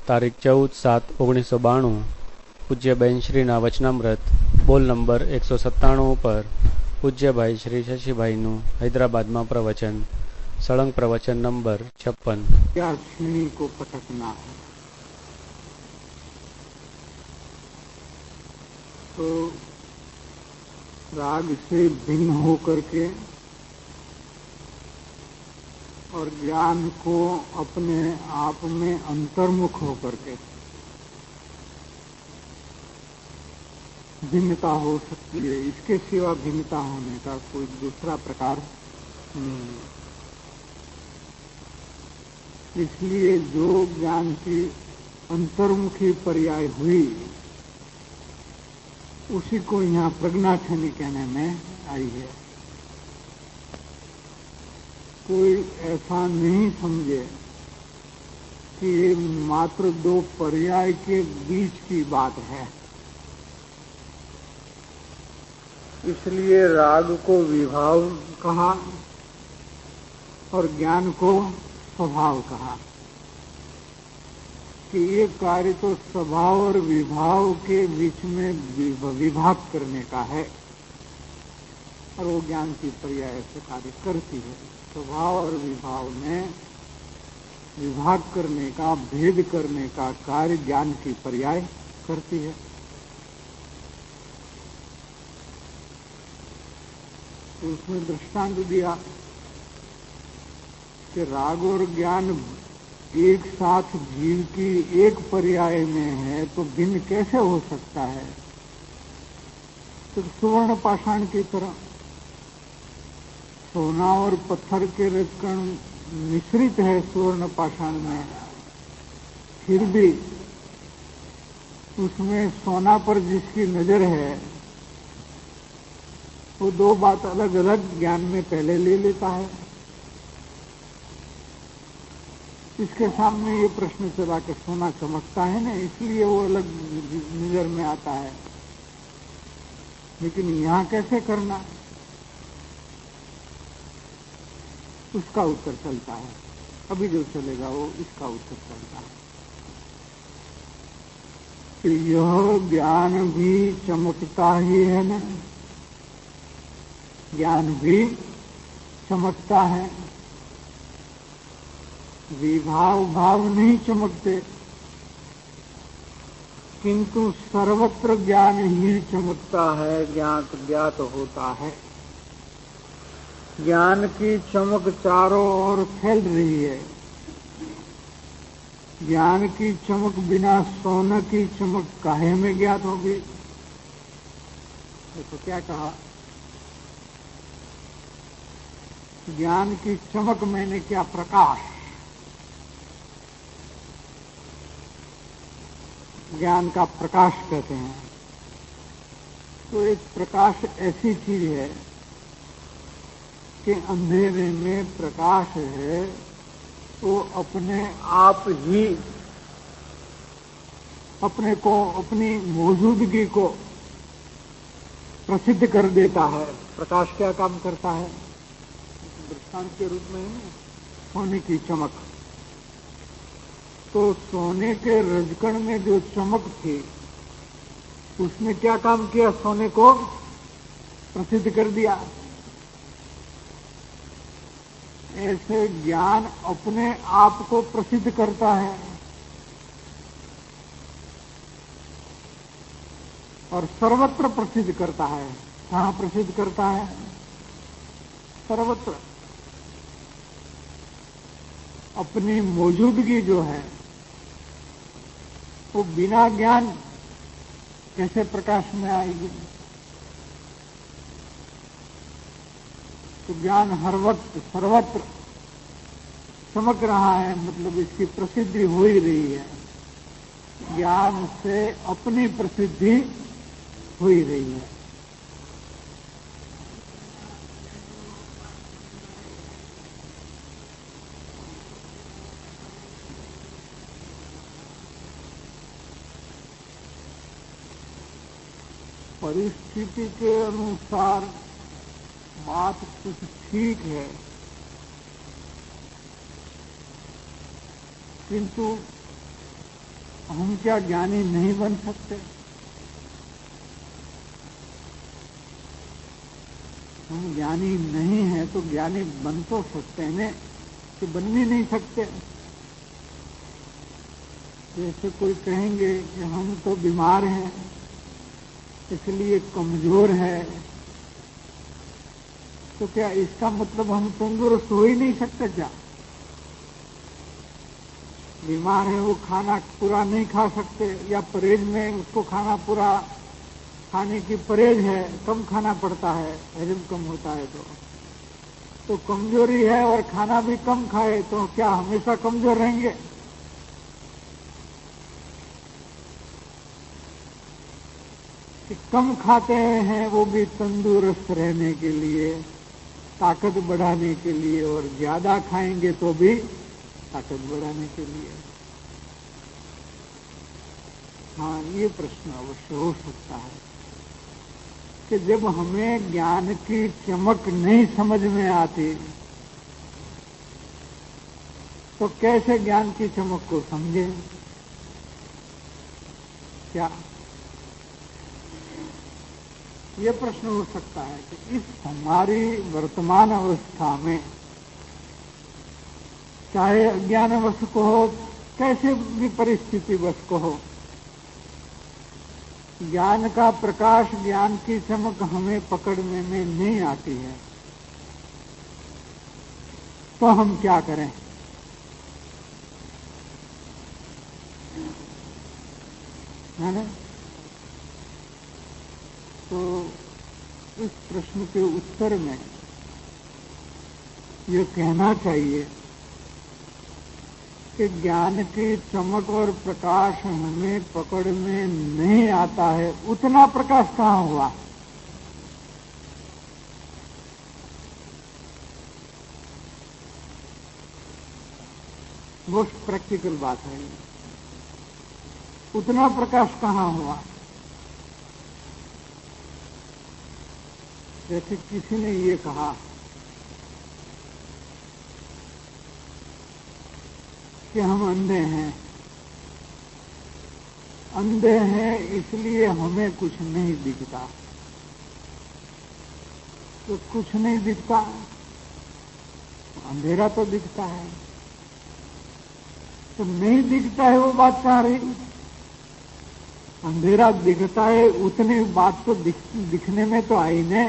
તારીખ 14/7/1992 પૂજ્ય બેનશ્રીના વચનામૃત બોલ નંબર 197 પર પૂજ્યભાઈ શ્રી શશીભાઈનું હૈદરાબાદમાં પ્રવચન, સળંગ પ્રવચન નંબર 56। क्या श्रेणी को पटकना है तो राग से भिन्न होकर के और ज्ञान को अपने आप में अंतर्मुख होकर के भिन्नता हो सकती है। इसके सिवा भिन्नता होने का कोई दूसरा प्रकार नहीं है। इसलिए जो ज्ञान की अंतर्मुखी पर्याय हुई उसी को यहाँ प्रज्ञाक्षणी कहने में आई है। कोई ऐसा नहीं समझे कि ये मात्र दो पर्याय के बीच की बात है। इसलिए राग को विभाव कहा और ज्ञान को स्वभाव कहा कि ये कार्य तो स्वभाव और विभाव के बीच में विभाग करने का है और वो ज्ञान की पर्याय से कार्य करती है। स्वभाव और विभाव में विभाग करने का, भेद करने का कार्य ज्ञान की पर्याय करती है। तो उसमें दृष्टांत दिया कि राग और ज्ञान एक साथ जीव की एक पर्याय में है तो भिन्न कैसे हो सकता है। तो सुवर्ण पाषाण की तरह सोना और पत्थर के रजकण मिश्रित है सुवर्ण पाषाण में, फिर भी उसमें सोना पर जिसकी नजर है वो दो बात अलग अलग ज्ञान में पहले ले लेता है। इसके सामने ये प्रश्न चला कि सोना चमकता है ना, इसलिए वो अलग नजर में आता है, लेकिन यहाँ कैसे करना, उसका उत्तर चलता है। अभी जो चलेगा वो इसका उत्तर चलता है कि यह ज्ञान भी चमकता ही है ना, ज्ञान भी चमकता है, विभाव भाव नहीं चमकते, किंतु सर्वत्र ज्ञान ही चमकता है, ज्ञात ज्ञात होता है। ज्ञान की चमक चारों ओर फैल रही है। ज्ञान की चमक बिना सोने की चमक काहे में ज्ञात होगी। तो क्या कहा, ज्ञान की चमक मैंने क्या, प्रकाश। ज्ञान का प्रकाश कहते हैं। तो एक प्रकाश ऐसी चीज है कि अंधेरे में प्रकाश है तो अपने आप ही अपने को, अपनी मौजूदगी को प्रसिद्ध कर देता है। प्रकाश क्या काम करता है, दृष्टांत के रूप में सोने की चमक। तो सोने के रजकण में जो चमक थी उसने क्या काम किया, सोने को प्रसिद्ध कर दिया। ऐसे ज्ञान अपने आप को प्रसिद्ध करता है और सर्वत्र प्रसिद्ध करता है। कहाँ प्रसिद्ध करता है, सर्वत्र। अपनी मौजूदगी जो है वो बिना ज्ञान कैसे प्रकाश में आएगी। तो ज्ञान हर वक्त सर्वत्र चमक रहा है, मतलब इसकी प्रसिद्धि हो ही रही है। ज्ञान से अपनी प्रसिद्धि हो ही रही है। परिस्थिति के अनुसार बात कुछ ठीक है, किंतु हम क्या ज्ञानी नहीं बन सकते? हम ज्ञानी नहीं हैं तो ज्ञानी बन तो सकते हैं कि बन भी नहीं सकते। जैसे कोई कहेंगे कि हम तो बीमार हैं इसलिए कमजोर है, तो क्या इसका मतलब हम तंदुरुस्त हो ही नहीं सकते क्या? बीमार है वो खाना पूरा नहीं खा सकते, या परहेज में उसको खाना पूरा खाने की परहेज है, कम खाना पड़ता है, हजम कम होता है, तो कमजोरी है और खाना भी कम खाए तो क्या हमेशा कमजोर रहेंगे? कि कम खाते हैं वो भी तंदुरुस्त रहने के लिए, ताकत बढ़ाने के लिए, और ज्यादा खाएंगे तो भी ताकत बढ़ाने के लिए। हाँ, ये प्रश्न अवश्य हो सकता है कि जब हमें ज्ञान की चमक नहीं समझ में आती तो कैसे ज्ञान की चमक को समझें? क्या ये प्रश्न हो सकता है कि इस हमारी वर्तमान अवस्था में, चाहे अज्ञानवश को हो, कैसे भी परिस्थितिवश को हो, ज्ञान का प्रकाश, ज्ञान की चमक हमें पकड़ने में नहीं आती है, तो हम क्या करें? है ना? तो इस प्रश्न के उत्तर में ये कहना चाहिए कि ज्ञान की चमक और प्रकाश हमें पकड़ में नहीं आता है, उतना प्रकाश कहाँ हुआ? मोस्ट प्रैक्टिकल बात है, उतना प्रकाश कहाँ हुआ? जैसे किसी ने ये कहा कि हम अंधे हैं, अंधे हैं इसलिए हमें कुछ नहीं दिखता। तो कुछ नहीं दिखता, अंधेरा तो दिखता है, तो नहीं दिखता है वो बात कहाँ रही? अंधेरा दिखता है उतनी बात तो दिखने में तो आई नहीं।